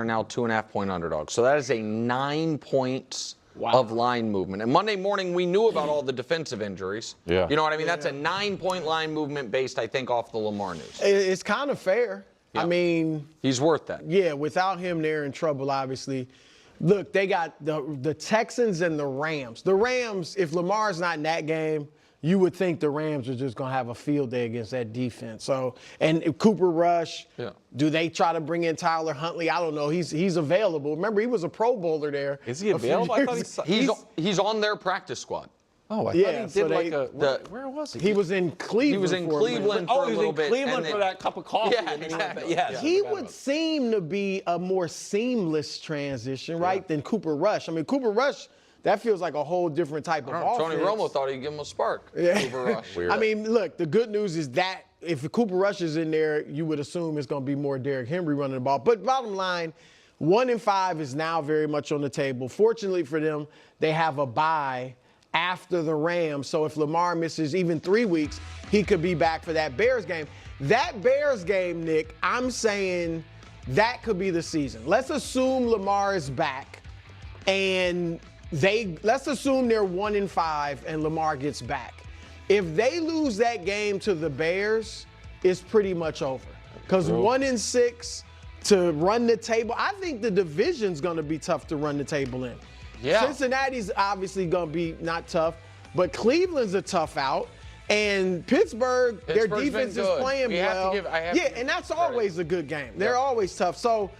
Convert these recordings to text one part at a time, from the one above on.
are now 2.5-point underdogs. So that is a 9 points of line movement. And Monday morning, we knew about all the defensive injuries. Yeah. You know what I mean? That's a 9-point line movement based, I think, off the Lamar news. It's kind of fair. Yeah. I mean, he's worth that. Yeah, without him, they're in trouble, obviously. Look, they got the Texans and the Rams. The Rams, if Lamar's not in that game, you would think the Rams are just going to have a field day against that defense. So, and Cooper Rush, do they try to bring in Tyler Huntley? I don't know. He's available. Remember, he was a Pro Bowler there. Is he available? I thought he's on their practice squad. Oh, I thought he did where was he? He was in Cleveland. He was in Cleveland for a little bit. Oh, he was in Cleveland for that cup of coffee. Yeah, exactly. He would seem to be a more seamless transition, right, than Cooper Rush. I mean, Cooper Rush, that feels like a whole different type of offense. Tony Romo thought he'd give him a spark. Cooper Rush. I mean, look, the good news is that if Cooper Rush is in there, you would assume it's going to be more Derrick Henry running the ball. But bottom line, 1-5 is now very much on the table. Fortunately for them, they have a bye after the Rams. So if Lamar misses even 3 weeks, he could be back for that Bears game. That Bears game, Nick, I'm saying that could be the season. Let's assume Lamar is back and let's assume they're 1-5 and Lamar gets back. If they lose that game to the Bears, it's pretty much over. Because 1-6 to run the table, I think the division's going to be tough to run the table in. Yeah. Cincinnati's obviously going to be not tough, but Cleveland's a tough out. And Pittsburgh, their defense is playing well. And that's always a good game. They're always tough. So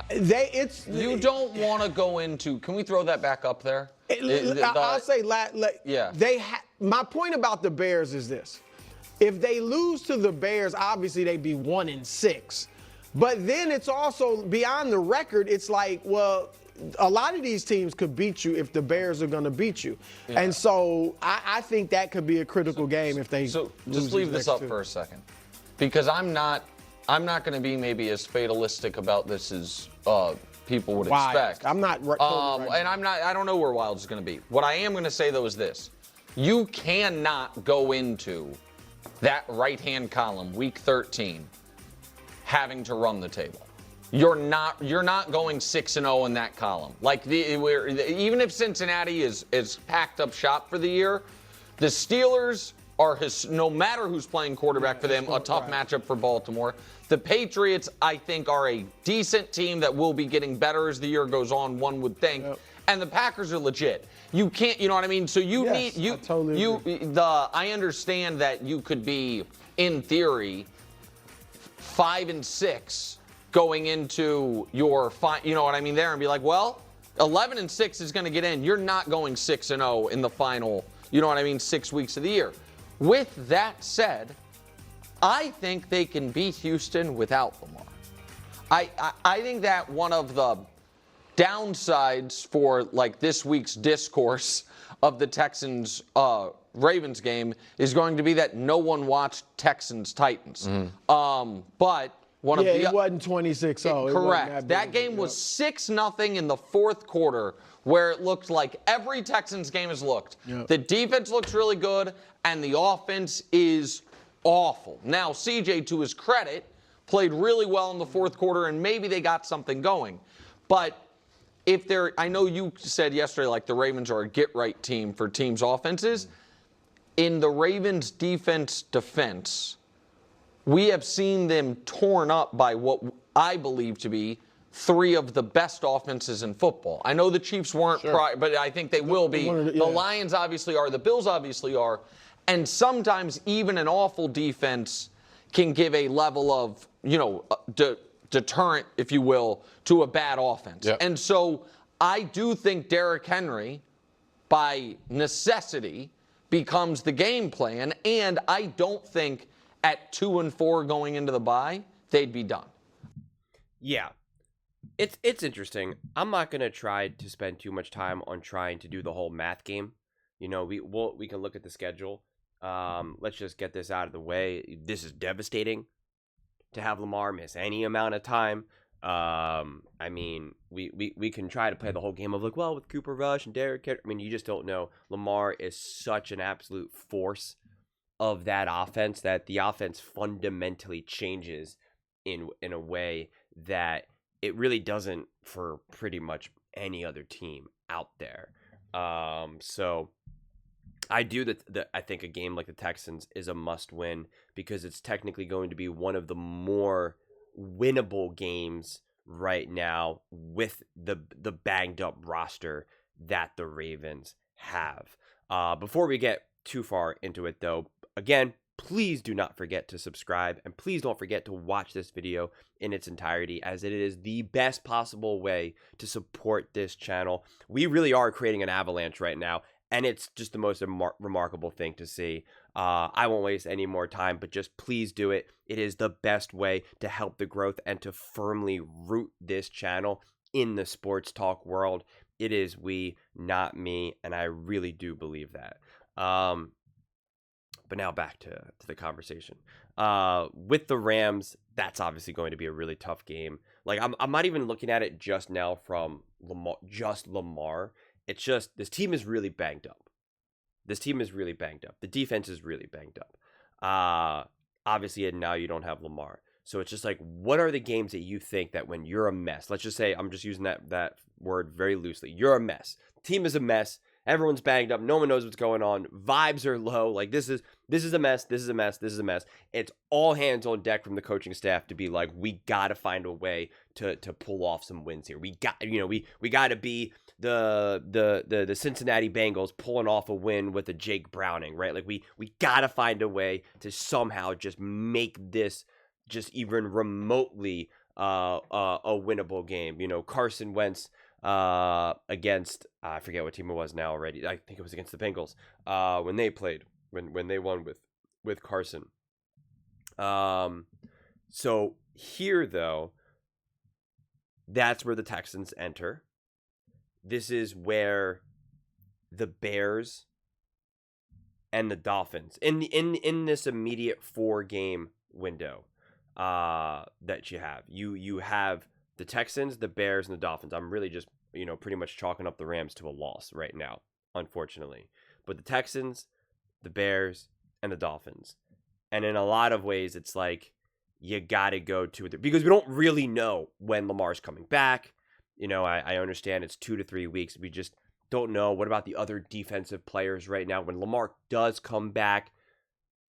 you don't want to go into. Can we throw that back up there? I'll say, my point about the Bears is this: if they lose to the Bears, obviously they'd be 1-6. But then it's also beyond the record. It's like, well, a lot of these teams could beat you if the Bears are going to beat you. Yeah. And so I think that could be a critical game if they So just leave this up for a second. Because I'm not going to be maybe as fatalistic about this as people would expect. I'm not and I don't know where Wild is going to be. What I am going to say, though, is this. You cannot go into that right-hand column, week 13, having to run the table. You're not going 6-0 in that column. Like even if Cincinnati is packed up shop for the year, the Steelers are no matter who's playing quarterback for them, a tough matchup for Baltimore. The Patriots, I think, are a decent team that will be getting better as the year goes on, one would think. Yep. And the Packers are legit. You can't, you know what I mean? So I understand that you could be, in theory, 5-6 going into your, you know what I mean, there, and be like, well, 11-6 is going to get in. You're not going 6-0 in the final, you know what I mean, 6 weeks of the year. With that said, I think they can beat Houston without Lamar. I think that one of the downsides for like this week's discourse of the Texans Ravens game is going to be that no one watched Texans Titans. But it wasn't 26-0. Correct. That game was 6-0 in the fourth quarter, where it looked like every Texans game has looked. Yep. The defense looks really good, and the offense is awful. Now, CJ, to his credit, played really well in the fourth quarter, and maybe they got something going. But I know you said yesterday, like the Ravens are a get-right team for teams' offenses. In the Ravens' defense, we have seen them torn up by what I believe to be three of the best offenses in football. I know the Chiefs weren't, but I think they will be. The Lions obviously are. The Bills obviously are. And sometimes even an awful defense can give a level of, deterrent, if you will, to a bad offense. Yep. And so I do think Derrick Henry, by necessity, becomes the game plan. And I don't think at 2-4 going into the bye, they'd be done. Yeah. It's interesting. I'm not going to try to spend too much time on trying to do the whole math game. We can look at the schedule. Let's just get this out of the way. This is devastating to have Lamar miss any amount of time. I mean, we can try to play the whole game of like, well, with Cooper Rush and Derrick Henry. I mean, you just don't know. Lamar is such an absolute force of that offense that the offense fundamentally changes in a way that it really doesn't for pretty much any other team out there. So I think a game like the Texans is a must win because it's technically going to be one of the more winnable games right now with the banged up roster that the Ravens have. Before we get too far into it though, again, please do not forget to subscribe, and please don't forget to watch this video in its entirety, as it is the best possible way to support this channel. We really are creating an avalanche right now, and it's just the most remarkable thing to see. I won't waste any more time, but just please do it. It is the best way to help the growth and to firmly root this channel in the sports talk world. It is we, not me, and I really do believe that. But now back to the conversation. With the Rams, that's obviously going to be a really tough game. Like, I'm not even looking at it just now from Lamar. It's just this team is really banged up. The defense is really banged up. Obviously, and now you don't have Lamar. So it's just like, what are the games that you think that when you're a mess, let's just say, I'm just using that word very loosely, you're a mess. The team is a mess. Everyone's banged up. No one knows what's going on. Vibes are low. Like, this is a mess. This is a mess. This is a mess. It's all hands on deck from the coaching staff to be like, we got to find a way to pull off some wins here. We got to be the Cincinnati Bengals pulling off a win with a Jake Browning, right? Like, we got to find a way to somehow just make this just even remotely a winnable game. Carson Wentz against I forget what team it was now already. I think it was against the Bengals when they played when they won with Carson. So here though, that's where the Texans enter. This is where the Bears and the Dolphins in this immediate 4-game window that you have the Texans, the Bears, and the Dolphins. I'm really just, pretty much chalking up the Rams to a loss right now, unfortunately. But the Texans, the Bears, and the Dolphins. And in a lot of ways, it's like, you got to go to it. Because we don't really know when Lamar's coming back. I understand it's 2 to 3 weeks. We just don't know. What about the other defensive players right now? When Lamar does come back,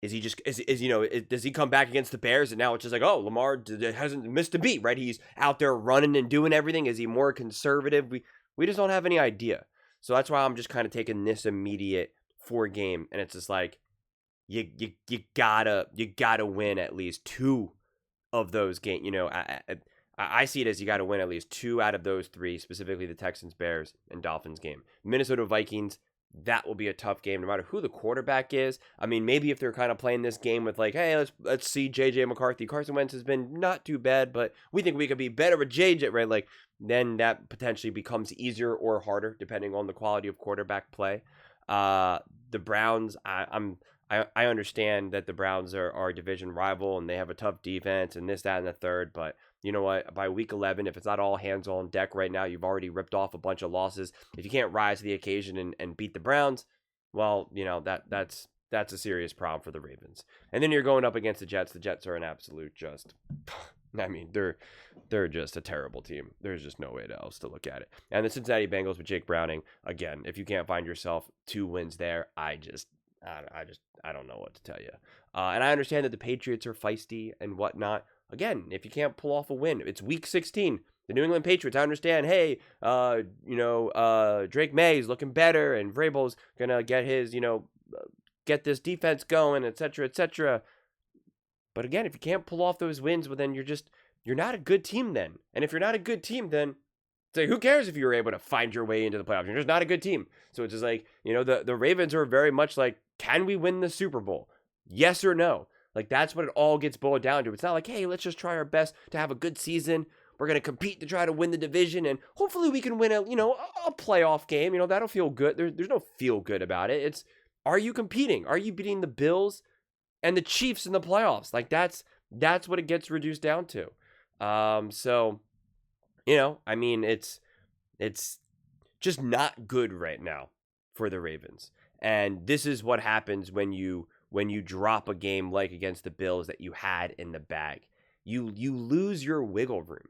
does he come back against the Bears and now it's just like, oh, Lamar hasn't missed a beat, right? He's out there running and doing everything. Is he more conservative? We just don't have any idea. So that's why I'm just kind of taking this immediate 4-game, and it's just like, you gotta win at least 2 of those games. I see it as you got to win at least 2 out of those 3, specifically the Texans, Bears, and Dolphins game. Minnesota Vikings, that will be a tough game no matter who the quarterback is. I mean, maybe if they're kind of playing this game with like, hey, let's see JJ McCarthy. Carson Wentz has been not too bad, but we think we could be better with JJ, right? Like, then that potentially becomes easier or harder depending on the quality of quarterback play. The Browns, I understand that the Browns are a division rival and they have a tough defense and this, that, and the third, but you know what? By week 11, if it's not all hands on deck right now, you've already ripped off a bunch of losses. If you can't rise to the occasion and beat the Browns, well, that's a serious problem for the Ravens. And then you're going up against the Jets. The Jets are an absolute they're just a terrible team. There's just no way else to look at it. And the Cincinnati Bengals with Jake Browning, again, if you can't find yourself 2 wins there, I don't know what to tell you. And I understand that the Patriots are feisty and whatnot. Again, if you can't pull off a win, it's week 16. The New England Patriots, I understand, hey, Drake May is looking better and Vrabel's going to get his, get this defense going, et cetera, et cetera. But again, if you can't pull off those wins, well, then you're not a good team then. And if you're not a good team, then it's like, who cares if you were able to find your way into the playoffs? You're just not a good team. So it's just like, the Ravens are very much like, can we win the Super Bowl? Yes or no? Like, that's what it all gets boiled down to. It's not like, hey, let's just try our best to have a good season. We're going to compete to try to win the division, and hopefully we can win a playoff game. That'll feel good. There's no feel good about it. It's, are you competing? Are you beating the Bills and the Chiefs in the playoffs? Like, that's what it gets reduced down to. So, it's just not good right now for the Ravens. And this is what happens when you drop a game like against the Bills that you had in the bag. You lose your wiggle room.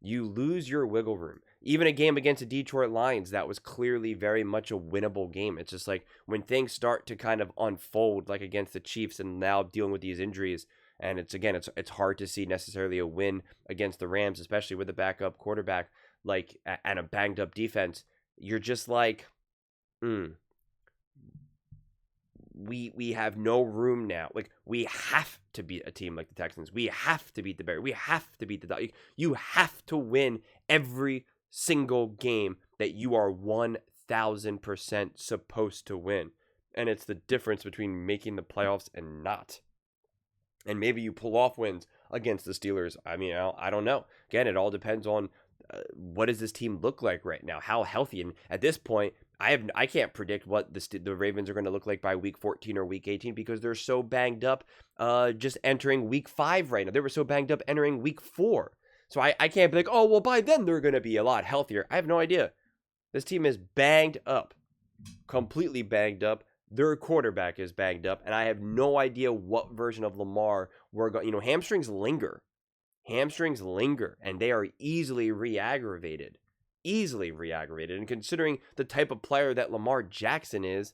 you lose your wiggle room. Even a game against the Detroit Lions, that was clearly very much a winnable game. It's just like when things start to kind of unfold, like against the Chiefs and now dealing with these injuries, and it's hard to see necessarily a win against the Rams, especially with a backup quarterback like and a banged up defense. You're just like, we have no room now. Like, we have to beat a team like the Texans. We have to beat the Bears. We have to beat the Dodgers. You have to win every single game that you are 1,000% supposed to win. And it's the difference between making the playoffs and not. And maybe you pull off wins against the Steelers. I mean, I don't know. Again, it all depends on what does this team look like right now? How healthy? And at this point, I can't predict what the Ravens are going to look like by week 14 or week 18 because they're so banged up just entering week 5 right now. They were so banged up entering week 4. So I can't be like, oh, well, by then they're going to be a lot healthier. I have no idea. This team is banged up, completely banged up. Their quarterback is banged up, and I have no idea what version of Lamar we're going. Hamstrings linger. Hamstrings linger, and they are easily re-aggravated. And considering the type of player that Lamar Jackson is,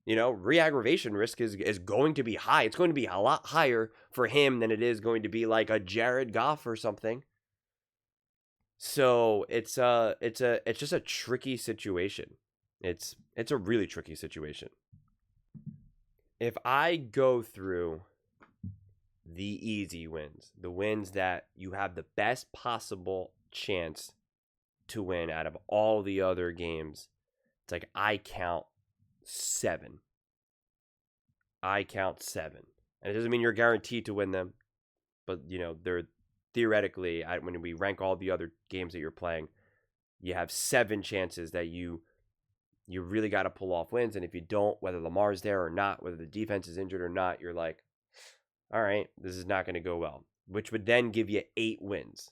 re-aggravation risk is going to be high. It's going to be a lot higher for him than it is going to be like a Jared Goff or something. So it's just a tricky situation. It's a really tricky situation. If I go through the easy wins, the wins that you have the best possible chance to win out of all the other games, it's like I count 7. And it doesn't mean you're guaranteed to win them, but they're theoretically, when we rank all the other games that you're playing, you have 7 chances that you really got to pull off wins. And if you don't, whether Lamar's there or not, whether the defense is injured or not, you're like, all right, this is not going to go well, which would then give you 8 wins.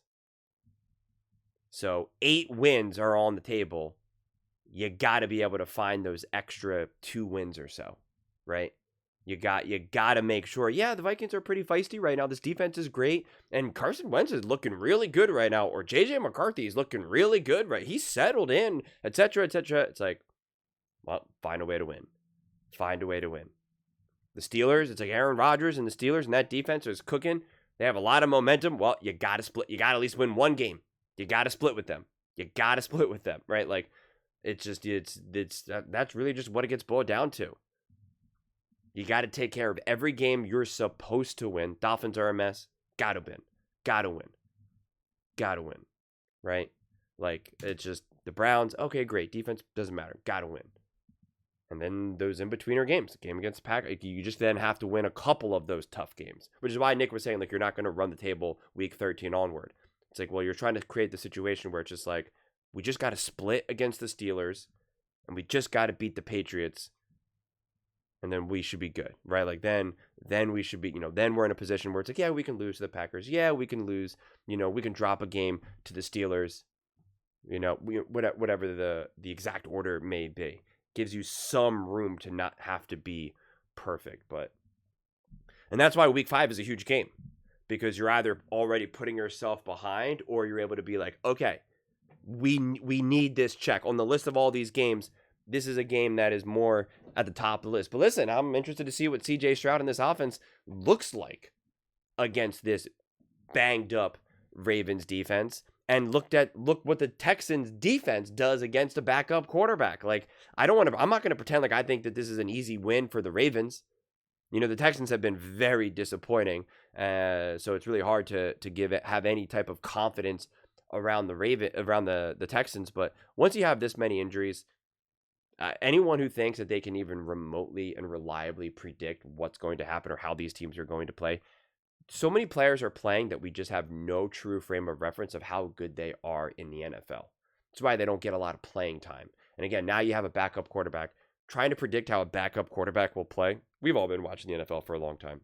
So 8 wins are on the table. You got to be able to find those extra 2 wins or so, right? You got to make sure. Yeah, the Vikings are pretty feisty right now. This defense is great, and Carson Wentz is looking really good right now. Or JJ McCarthy is looking really good, right? He's settled in, etc., etc. It's like, well, find a way to win. The Steelers, it's like Aaron Rodgers and the Steelers, and that defense is cooking. They have a lot of momentum. Well, you got to split. You got to at least win one game. You got to split with them. Right? Like, that's really just what it gets boiled down to. You got to take care of every game you're supposed to win. Dolphins are a mess. Got to win. Right? Like, it's just the Browns. Okay, great. Defense doesn't matter. Got to win. And then those in-betweener games, the game against the Packers, you just then have to win a couple of those tough games, which is why Nick was saying, like, you're not going to run the table week 13 onward. It's like, well, you're trying to create the situation where it's just like, we just got to split against the Steelers, and we just got to beat the Patriots, and then we should be good, right? Like, then we should be, then we're in a position where it's like, yeah, we can lose to the Packers. Yeah, we can lose, we can drop a game to the Steelers, whatever the exact order may be. Gives you some room to not have to be perfect. And that's why week 5 is a huge game, because you're either already putting yourself behind, or you're able to be like, okay, we need this check on the list of all these games. This is a game that is more at the top of the list. But listen, I'm interested to see what CJ Stroud and this offense looks like against this banged up Ravens defense. And look what the Texans defense does against a backup quarterback. Like, I'm not going to pretend like I think that this is an easy win for the Ravens. The Texans have been very disappointing. So it's really hard to have any type of confidence around the Texans. But once you have this many injuries, anyone who thinks that they can even remotely and reliably predict what's going to happen or how these teams are going to play, so many players are playing that we just have no true frame of reference of how good they are in the NFL. That's why they don't get a lot of playing time. And again, now you have a backup quarterback. Trying to predict how a backup quarterback will play. We've all been watching the NFL for a long time.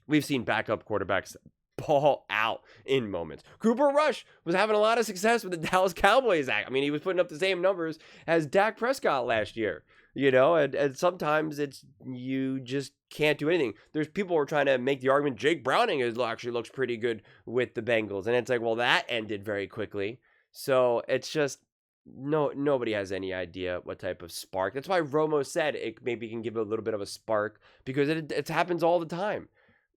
We've seen backup quarterbacks ball out in moments. Cooper Rush was having a lot of success with the Dallas Cowboys. I mean, he was putting up the same numbers as Dak Prescott last year, and sometimes you just can't do anything. There's people who are trying to make the argument Jake Browning actually looks pretty good with the Bengals, and it's like, well, that ended very quickly. So it's just nobody has any idea what type of spark. That's why Romo said it maybe can give a little bit of a spark, because it happens all the time.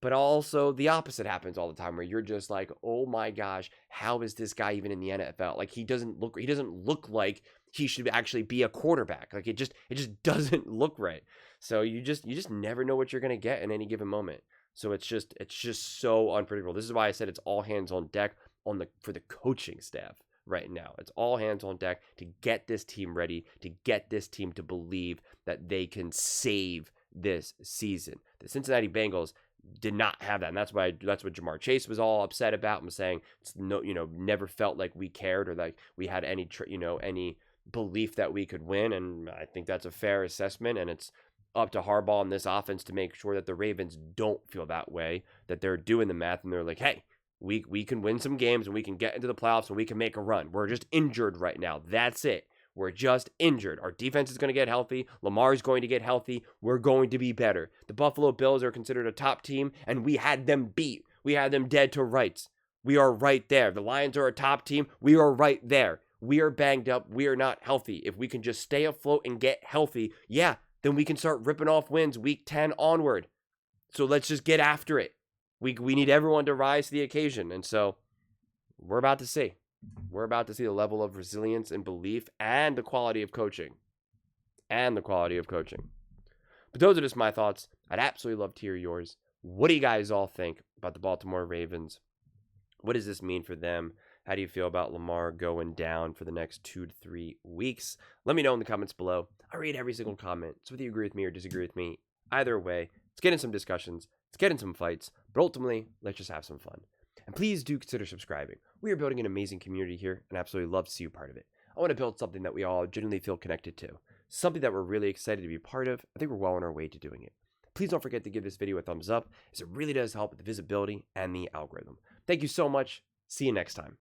But also the opposite happens all the time, where you're just like, oh my gosh, how is this guy even in the NFL? Like, he doesn't look like he should actually be a quarterback. Like, it just doesn't look right. So you just never know what you're gonna get in any given moment. So it's just so unpredictable. This is why I said it's all hands on deck for the coaching staff right now. It's all hands on deck to get this team ready, to get this team to believe that they can save this season. The Cincinnati Bengals did not have that, and that's what Jamar Chase was all upset about, and was saying never felt like we cared, or like we had any belief that we could win. And I think that's a fair assessment, and it's up to Harbaugh and this offense to make sure that the Ravens don't feel that way, that they're doing the math and they're like, hey, we can win some games and we can get into the playoffs and we can make a run. We're just injured right now. That's it. We're just injured. Our defense is going to get healthy. Lamar's going to get healthy. We're going to be better. The Buffalo Bills are considered a top team, and we had them beat. We had them dead to rights. We are right there. The Lions are a top team. We are right there. We are banged up. We are not healthy. If we can just stay afloat and get healthy, then we can start ripping off wins week 10 onward. So let's just get after it. We need everyone to rise to the occasion. And so we're about to see. We're about to see the level of resilience and belief and the quality of coaching. But those are just my thoughts. I'd absolutely love to hear yours. What do you guys all think about the Baltimore Ravens? What does this mean for them? How do you feel about Lamar going down for the next 2 to 3 weeks? Let me know in the comments below. I read every single comment. So whether you agree with me or disagree with me, either way, let's get in some discussions. Let's get in some fights. But ultimately, let's just have some fun. And please do consider subscribing. We are building an amazing community here, and I absolutely love to see you part of it. I want to build something that we all genuinely feel connected to. Something that we're really excited to be part of. I think we're well on our way to doing it. Please don't forget to give this video a thumbs up, as it really does help with the visibility and the algorithm. Thank you so much. See you next time.